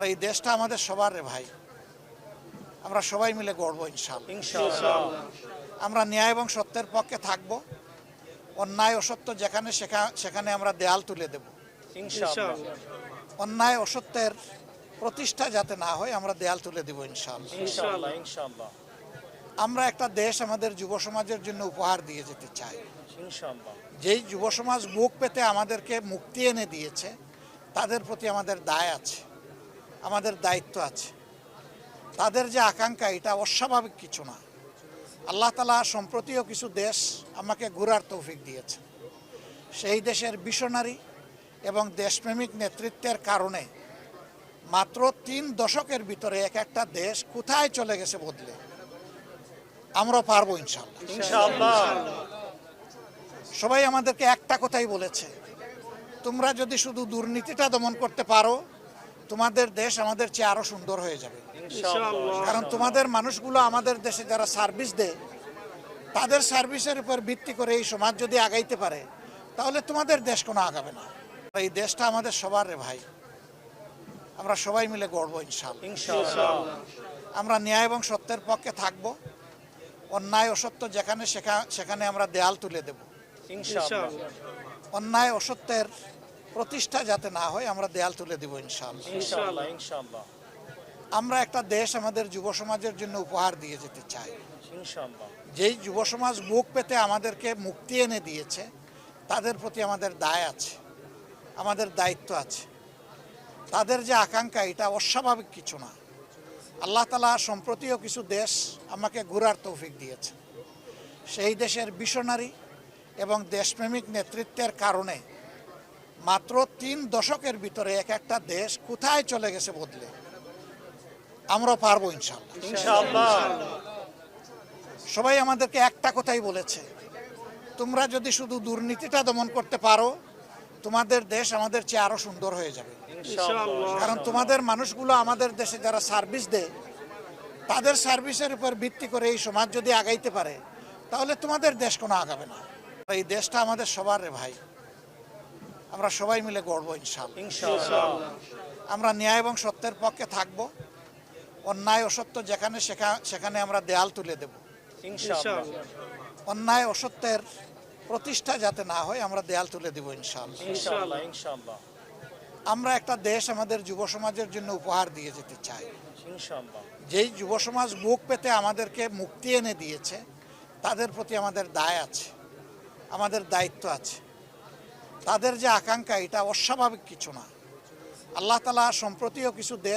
এই দেশটা আমাদের সবার রে ভাই, আমরা সবাই মিলে গড়বো ইনশাআল্লাহ। আমরা ন্যায় এবং সত্যের পক্ষে থাকব। অন্যায় অসত্য যেখানে সেখানে আমরা দেয়াল তুলে দেব ইনশাআল্লাহ। অন্যায় অসত্যের প্রতিষ্ঠা যাতে না হয় আমরা দেয়াল তুলে দেব ইনশাআল্লাহ ইনশাআল্লাহ আমরা একটা দেশ আমাদের যুব সমাজের জন্য উপহার দিয়ে যেতে চাই। ইনশাআল্লাহ যেই যুব সমাজ বুক পেতে আমাদেরকে মুক্তি এনে দিয়েছে, তাদের প্রতি আমাদের দায় আছে, আমাদের দায়িত্ব আছে। তাদের যে আকাঙ্ক্ষা, এটা অস্বাভাবিক কিছু না। আল্লাহ তাআলা সম্প্রতিও কিছু দেশ আমাকে ঘোরার তৌফিক দিয়েছে। সেই দেশের ভিশনারি এবং দেশপ্রেমিক নেতৃত্বের কারণে মাত্র 3 দশকের ভিতরে এক একটা দেশ কোথায় চলে গেছে বদলে। আমরা পারবো ইনশাআল্লাহ। ইনশাআল্লাহ সবাই আমাদেরকে একটা কথাই বলেছে, তোমরা যদি শুধু দুর্নীতিটা দমন করতে পারো, তোমাদের দেশ আমাদের চেয়ে আরো সুন্দর হয়ে যাবে। ইনশাআল্লাহ কারণ তোমাদের মানুষগুলো আমাদের দেশে যারা সার্ভিস দেয়, তাদের সার্ভিসের উপর ভিত্তি করে এই সমাজ যদি আগাইতে পারে, তাহলে তোমাদের দেশ কোনো আগাবে না। এই দেশটা আমাদের সবার রে ভাই, আমরা সবাই মিলে গড়বো ইনশাআল্লাহ। ইনশাআল্লাহ আমরা ন্যায় এবং সত্যের পক্ষে থাকব। অন্যায় অসত্য যেখানে সেখানে আমরা দেয়াল তুলে দেব ইনশাআল্লাহ অন্যায় অসত্যের প্রতিষ্ঠা যাতে না হয় আমরা দেয়াল তুলে দেব ইনশাআল্লাহ। ইনশাআল্লাহ ইনশাআল্লাহ আমরা একটা দেশ আমাদের যুব সমাজের জন্য উপহার দিয়ে যেতে চাই। ইনশাআল্লাহ যেই যুব সমাজ বুক পেতে আমাদেরকে মুক্তি এনে দিয়েছে, তাদের প্রতি আমাদের দায় আছে, আমাদের দায়িত্ব আছে। তাদের যে আকাঙ্ক্ষা, এটা অস্বাভাবিক কিছু না। আল্লাহ তাআলা সম্প্রতিও কিছু দেশ আমাকে ঘোরার তৌফিক দিয়েছে। সেই দেশের ভিশনারি এবং দেশপ্রেমিক নেতৃত্বের কারণে মাত্র 3 দশকের ভিতরে এক একটা দেশ কোথায় চলে গেছে বদলে। আমরা পারবো ইনশাআল্লাহ। ইনশাআল্লাহ সবাই আমাদেরকে একটা কথাই বলেছে, তোমরা যদি শুধু দুর্নীতিটা দমন করতে পারো, তোমাদের দেশ আমাদের চেয়ে আরো সুন্দর হয়ে যাবে। ইনশাআল্লাহ কারণ তোমাদের মানুষগুলো আমাদের দেশে যারা সার্ভিস দেয়, তাদের সার্ভিসের উপর ভিত্তি করে এই সমাজ যদি আগাইতে পারে, তাহলে তোমাদের দেশ কোনো আগাবে না। এই দেশটা আমাদের সবার রে ভাই, আমরা সবাই মিলে গড়বো ইনশাআল্লাহ। ইনশাআল্লাহ আমরা ন্যায় এবং সত্যের পক্ষে থাকব। অন্যায় অসত্য যেখানে সেখানে আমরা দেয়াল তুলে দেব ইনশাআল্লাহ অন্যায় অসত্যের প্রতিষ্ঠা যাতে না হয় আমরা দেয়াল তুলে দেব ইনশাআল্লাহ। ইনশাআল্লাহ ইনশাআল্লাহ আমরা একটা দেশ আমাদের যুব সমাজের জন্য উপহার দিয়ে যেতে চাই। ইনশাআল্লাহ যেই যুব সমাজ বুক পেতে আমাদেরকে মুক্তি এনে দিয়েছে, তাদের প্রতি আমাদের দায় আছে, আমাদের দায়িত্ব আছে। তাদের যে আকাঙ্ক্ষা, এটা অস্বাভাবিক কিছু না। আল্লাহ তাআলা সম্প্রতিও কিছু দেশ